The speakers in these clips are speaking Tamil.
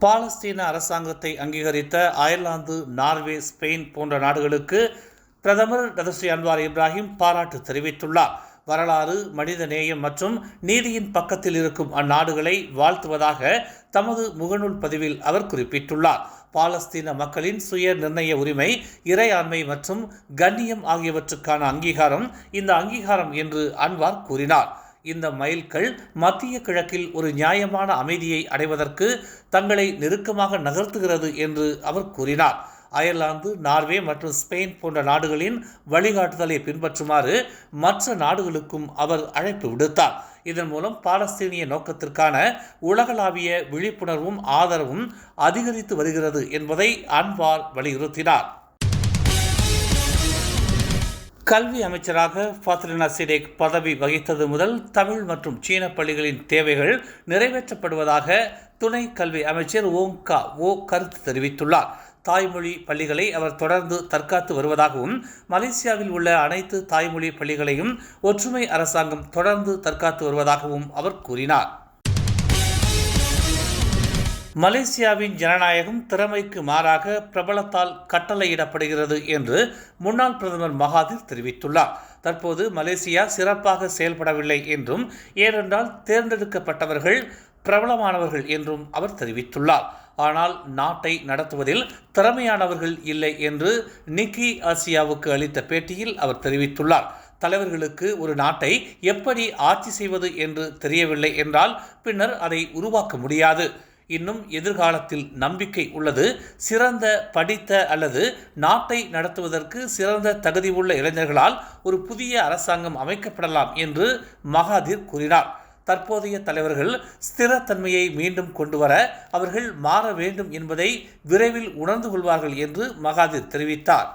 பாலஸ்தீன அரசாங்கத்தை அங்கீகரித்த அயர்லாந்து, நார்வே, ஸ்பெயின் போன்ற நாடுகளுக்கு பிரதமர் டதஸ்ரீ அன்வார் இப்ராஹிம் பாராட்டு தெரிவித்துள்ளார். வரலாறு, மனித நேயம் மற்றும் நீதியின் பக்கத்தில் இருக்கும் அந்நாடுகளை வாழ்த்துவதாக தமது முகநூல் பதிவில் அவர் குறிப்பிட்டுள்ளார். பாலஸ்தீன மக்களின் சுய நிர்ணய உரிமை, இறையாண்மை மற்றும் கண்ணியம் ஆகியவற்றுக்கான அங்கீகாரம் இந்த அங்கீகாரம் என்று அன்வார் கூறினார். இந்த மைல்கல் மத்திய கிழக்கில் ஒரு நியாயமான அமைதியை அடைவதற்கு தங்களை நெருக்கமாக நகர்த்துகிறது என்று அவர் கூறினார். அயர்லாந்து, நார்வே மற்றும் ஸ்பெயின் போன்ற நாடுகளின் வழிகாட்டுதலை பின்பற்றுமாறு மற்ற நாடுகளுக்கும் அவர் அழைப்பு விடுத்தார். இதன் மூலம் பாலஸ்தீனிய நோக்கத்திற்கான உலகளாவிய விழிப்புணர்வும் ஆதரவும் அதிகரித்து வருகிறது என்பதை அன்வார் வலியுறுத்தினார். கல்வி அமைச்சராக ஃபாத்ரினா சிடேக் பதவி வகித்தது முதல் தமிழ் மற்றும் சீன பள்ளிகளின் தேவைகள் நிறைவேற்றப்படுவதாக துணை கல்வி அமைச்சர் ஓங்கா ஓ கருத்து தெரிவித்துள்ளார். தாய்மொழி பள்ளிகளை அவர் தொடர்ந்து தற்காத்து வருவதாகவும், மலேசியாவில் உள்ள அனைத்து தாய்மொழி பள்ளிகளையும் ஒற்றுமை அரசாங்கம் தொடர்ந்து தற்காத்து வருவதாகவும் அவர் கூறினார். மலேசியாவின் ஜனநாயகம் திறமைக்கு மாறாக பிரபலத்தால் கட்டளையிடப்படுகிறது என்று முன்னாள் பிரதமர் மகாதிர் தெரிவித்துள்ளார். தற்போது மலேசியா சிறப்பாக செயல்படவில்லை என்றும், ஏனென்றால் தேர்ந்தெடுக்கப்பட்டவர்கள் பிரபலமானவர்கள் என்றும் அவர் தெரிவித்துள்ளார். ஆனால் நாட்டை நடத்துவதில் திறமையானவர்கள் இல்லை என்று நிக்கி ஆசியாவுக்கு அளித்த பேட்டியில் அவர் தெரிவித்துள்ளார். தலைவர்களுக்கு ஒரு நாட்டை எப்படி ஆட்சி செய்வது என்று தெரியவில்லை என்றால் பின்னர் அதை உருவாக்க முடியாது. இன்னும் எதிர்காலத்தில் நம்பிக்கை உள்ளது. சிறந்த படித்த அல்லது நாட்டை நடத்துவதற்கு சிறந்த தகுதி உள்ள இளைஞர்களால் ஒரு புதிய அரசாங்கம் அமைக்கப்படலாம் என்று மகாதிர் கூறினார். தற்போதைய தலைவர்கள் ஸ்திரத்தன்மையை மீண்டும் கொண்டுவர அவர்கள் மாற வேண்டும் என்பதை விரைவில் உணர்ந்து கொள்வார்கள் என்று மகாதிர் தெரிவித்தார்.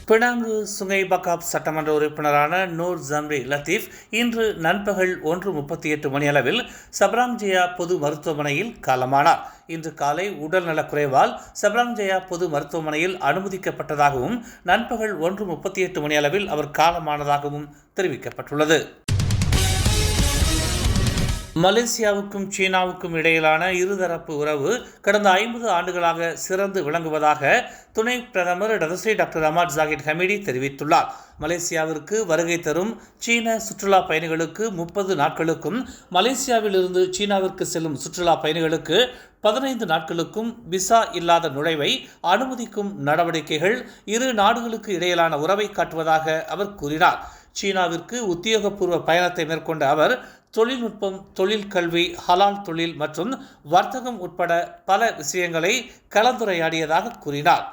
பினாங்கு சுங்கை பக்காப் சட்டமன்ற உறுப்பினரான நூர் ஜம்ரி லத்தீப் இன்று நண்பகல் 1:38 மணியளவில் சப்ராங்ஜயா பொது மருத்துவமனையில் காலமானார். இன்று காலை உடல் நலக்குறைவால் சப்ராங்ஜயா பொது மருத்துவமனையில் அனுமதிக்கப்பட்டதாகவும், நண்பகல் 1:38 மணியளவில் அவர் காலமானதாகவும் தெரிவிக்கப்பட்டுள்ளது. மலேசியாவுக்கும் சீனாவுக்கும் இடையிலான இருதரப்பு உறவு கடந்த 50 ஆண்டுகளாக சிறந்து விளங்குவதாக துணை பிரதமர் டதஸ்ரீ டாக்டர் அஹ்மத் ஜாகிர் ஹமீடி தெரிவித்துள்ளார். மலேசியாவிற்கு வருகை தரும் சீன சுற்றுலா பயணிகளுக்கு 30 நாட்களுக்கும், மலேசியாவிலிருந்து சீனாவிற்கு செல்லும் சுற்றுலா பயணிகளுக்கு 15 நாட்களுக்கும் விசா இல்லாத நுழைவை அனுமதிக்கும் நடவடிக்கைகள் இரு நாடுகளுக்கு இடையிலான உறவை காட்டுவதாக அவர் கூறினார். சீனாவிற்கு உத்தியோகபூர்வ பயணத்தை மேற்கொண்ட அவர் தொழில்நுட்பம், தொழில் கல்வி, ஹலால் தொழில் மற்றும் வர்த்தகம் உட்பட பல விஷயங்களை கலந்துரையாடியதாக கூறினார்.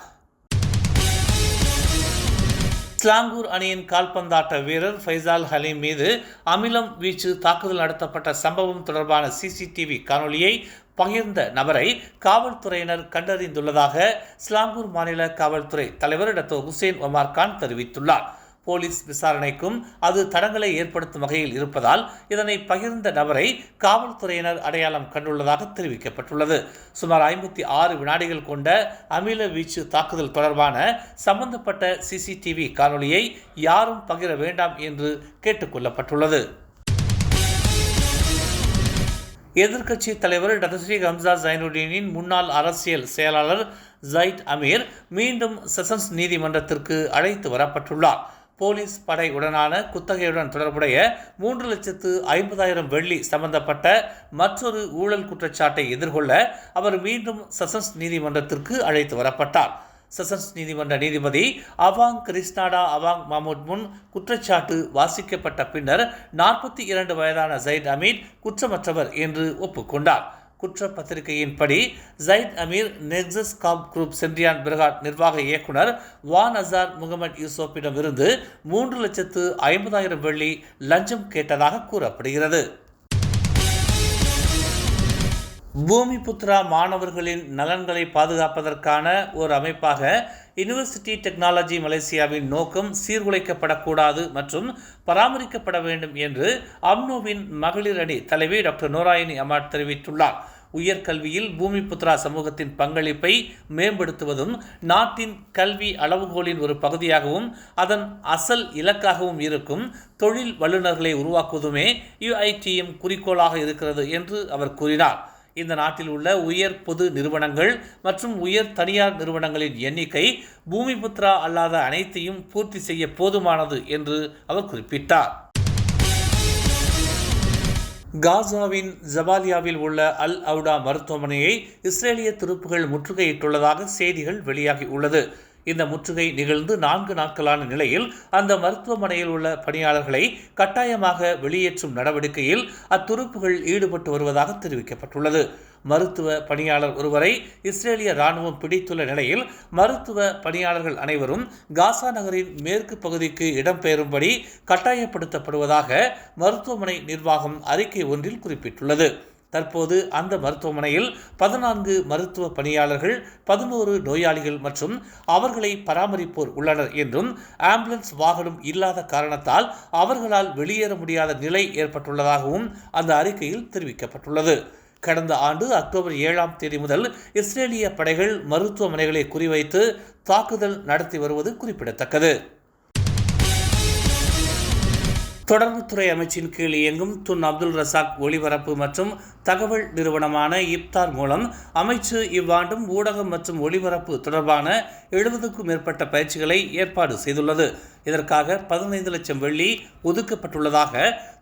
ஸ்லாங்கூர் அணியின் கால்பந்தாட்ட வீரர் ஃபைசால் ஹலீம் மீது அமிலம் வீச்சு தாக்குதல் நடத்தப்பட்ட சம்பவம் தொடர்பான சிசிடிவி காணொலியை பகிர்ந்த நபரை காவல்துறையினர் கண்டறிந்துள்ளதாக ஸ்லாங்கூர் மாநில காவல்துறை தலைவர் டாக்டர் ஹுசேன் ஒமார் கான் தெரிவித்துள்ளார். போலீஸ் விசாரணைக்கும் அது தடங்களை ஏற்படுத்தும் வகையில் இருப்பதால் இதனை பகிர்ந்த நபரை காவல்துறையினர் அடையாளம் கண்டுள்ளதாக தெரிவிக்கப்பட்டுள்ளது. சுமார் 56 வினாடிகள் கொண்ட அமில வீச்சு தாக்குதல் தொடர்பான சம்பந்தப்பட்ட சிசிடிவி காணொலியை யாரும் பகிர வேண்டாம் என்று கேட்டுக்கொள்ளப்பட்டுள்ளது. எதிர்க்கட்சி தலைவர் டதஸ்ரீ ஹம்சா ஜைனுடீனின் முன்னாள் அரசியல் செயலாளர் ஜைட் அமீர் மீண்டும் செஷன்ஸ் நீதிமன்றத்திற்கு அழைத்து வரப்பட்டுள்ளார். போலீஸ் படை உடனான குத்தகையுடன் தொடர்புடைய 3,50,000 வெள்ளி சம்பந்தப்பட்ட மற்றொரு ஊழல் குற்றச்சாட்டை எதிர்கொள்ள அவர் மீண்டும் செஷன்ஸ் நீதிமன்றத்திற்கு அழைத்து வரப்பட்டார். செஷன்ஸ் நீதிமன்ற நீதிபதி அவாங் கிறிஸ்னாடா அவாங் மாமூட் முன் குற்றச்சாட்டு வாசிக்கப்பட்ட பின்னர் 42 வயதான ஜைட் அமீர் குற்றமற்றவர் என்று ஒப்புக்கொண்டார். குற்றப்பத்திரிகையின்படி ஜைட் அமீர் நெக்ஸஸ் காப் குரூப் சென்ட்ரியான் பிர்காட் நிர்வாக இயக்குனர் வான் அசார் முகமது யூசோப்பிடம் இருந்து 3,50,000 வெள்ளி லஞ்சம் கேட்டதாக கூறப்படுகிறது. பூமிபுத்ரா மாணவர்களின் நலன்களை பாதுகாப்பதற்கான ஒரு அமைப்பாக யூனிவர்சிட்டி டெக்னாலஜி மலேசியாவின் நோக்கம் சீர்குலைக்கப்படக்கூடாது மற்றும் பராமரிக்கப்பட வேண்டும் என்று அம்னோவின் மகளிர் அணி தலைவி டாக்டர் நோராயினி அமாட் தெரிவித்துள்ளார். உயர்கல்வியில் பூமிபுத்ரா சமூகத்தின் பங்களிப்பை மேம்படுத்துவதும் நாட்டின் கல்வி அளவுகோலின் ஒரு பகுதியாகவும் அதன் அசல் இலக்காகவும் இருக்கும் தொழில் வல்லுநர்களை உருவாக்குவதுமே UITM குறிக்கோளாக இருக்கிறது என்று அவர் கூறினார். இந்த நாட்டில் உள்ள உயர் பொது நிறுவனங்கள் மற்றும் உயர் தனியார் நிறுவனங்களின் எண்ணிக்கை பூமிபுத்ரா அல்லாத அனைத்தையும் பூர்த்தி செய்ய போதுமானது என்று அவர் குறிப்பிட்டார். காசாவின் ஜபாலியாவில் உள்ள அல் அவுடா மருத்துவமனையை இஸ்ரேலிய துருப்புகள் முற்றுகையிட்டுள்ளதாக செய்திகள் வெளியாகி உள்ளது. இந்த முற்றுகை நிகழ்ந்து 4 நாட்களான நிலையில் அந்த மருத்துவமனையில் உள்ள பணியாளர்களை கட்டாயமாக வெளியேற்றும் நடவடிக்கையில் அத்துருப்புகள் ஈடுபட்டு வருவதாக தெரிவிக்கப்பட்டுள்ளது. மருத்துவ பணியாளர் ஒருவரை இஸ்ரேலிய ராணுவம் பிடித்துள்ள நிலையில் மருத்துவ பணியாளர்கள் அனைவரும் காசா நகரின் மேற்கு பகுதிக்கு இடம்பெயரும்படி கட்டாயப்படுத்தப்படுவதாக மருத்துவமனை நிர்வாகம் அறிக்கை ஒன்றில் குறிப்பிட்டுள்ளது. தற்போது அந்த மருத்துவமனையில் 14 மருத்துவ பணியாளர்கள், 11 நோயாளிகள் மற்றும் அவர்களை பராமரிப்போர் உள்ளனர் என்றும் ஆம்புலன்ஸ் வாகனம் இல்லாத காரணத்தால் அவர்களால் வெளியேற முடியாத நிலை ஏற்பட்டுள்ளதாகவும் அந்த அறிக்கையில் தெரிவிக்கப்பட்டுள்ளது. கடந்த ஆண்டு அக்டோபர் 7ஆம் தேதி முதல் இஸ்ரேலிய படைகள் மருத்துவமனைகளை குறிவைத்து தாக்குதல் நடத்தி வருவது குறிப்பிடத்தக்கது. தொடர்புத்துறை அமைச்சின் கீழ் இயங்கும் துன் அப்துல் ரசாக் ஒளிபரப்பு மற்றும் தகவல் நிறுவனமான இப்தார் மூலம் அமைச்சு இவ்வாண்டும் ஊடகம் மற்றும் ஒளிபரப்பு தொடர்பான 70க்கும் மேற்பட்ட பயிற்சிகளை ஏற்பாடு செய்துள்ளது. இதற்காக 15 லட்சம் வெள்ளி ஒதுக்கப்பட்டுள்ளதாக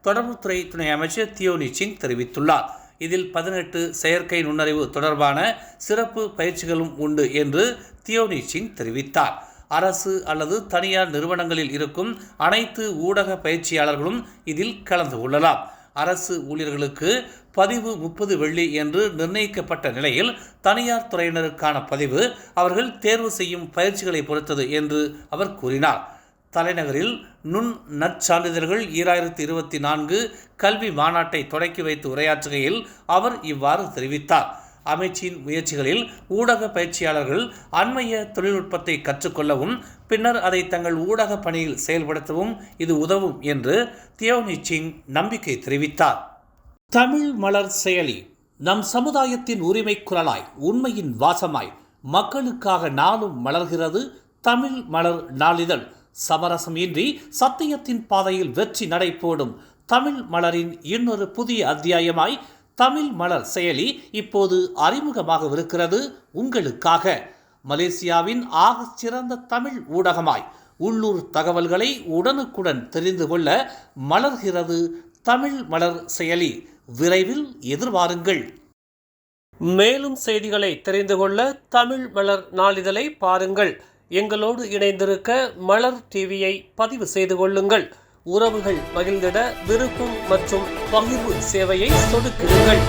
தொடர்புத்துறை துணை அமைச்சர் தியோனி சிங் தெரிவித்துள்ளார். இதில் 18 செயற்கை நுண்ணறிவு தொடர்பான சிறப்பு பயிற்சிகளும் உண்டு என்று தியோனி சிங் தெரிவித்தார். அரசு அல்லது தனியார் நிறுவனங்களில் இருக்கும் அனைத்து ஊடக பயிற்சியாளர்களும் இதில் கலந்து கொள்ளலாம். அரசு ஊழியர்களுக்கு பதிவு 30 வெள்ளி என்று நிர்ணயிக்கப்பட்ட நிலையில் தனியார் துறையினருக்கான பதிவு அவர்கள் தேர்வு செய்யும் பயிற்சிகளை பொறுத்தது என்று அவர் கூறினார். தலைநகரில் நுண் நற்சான்றிதழ்கள் 2024 கல்வி மாநாட்டை தொடக்கி வைத்து உரையாற்றுகையில் அவர் இவ்வாறு தெரிவித்தார். அமைச்சின் முயற்சிகளில் ஊடக பயிற்சியாளர்கள் அண்மைய தொழில்நுட்பத்தை கற்றுக்கொள்ளவும் பின்னர் அதை தங்கள் ஊடக பணியில் செயல்படுத்தவும் இது உதவும் என்று தியோனி சிங் நம்பிக்கை தெரிவித்தார். தமிழ் மலர் செயலி நம் சமுதாயத்தின் உரிமை குரலாய் உண்மையின் வாசமாய் மக்களுக்காக நாளும் மலர்கிறது தமிழ் மலர் நாளிதழ். சமரசம் இன்றி சத்தியத்தின் பாதையில் வெற்றி நடை போடும் தமிழ் மலரின் இன்னொரு புதிய அத்தியாயமாய் தமிழ் மலர் செயலி இப்போது அறிமுகமாகவிருக்கிறது உங்களுக்காக. மலேசியாவின் ஆகச் சிறந்த தமிழ் ஊடகமாய் உள்ளூர் தகவல்களை உடனுக்குடன் தெரிந்து கொள்ள மலர்கிறது தமிழ் மலர் செயலி. விரைவில் எதிர்பாருங்கள். மேலும் செய்திகளை தெரிந்து கொள்ள தமிழ் மலர் நாளிதழை பாருங்கள். எங்களோடு இணைந்திருக்க மலர் டிவியை பதிவு செய்து கொள்ளுங்கள். உறவுகள் மகிழ்ந்திட விருப்பம் மற்றும் பகிர்வு சேவையை சொடுக்கிடுங்கள்.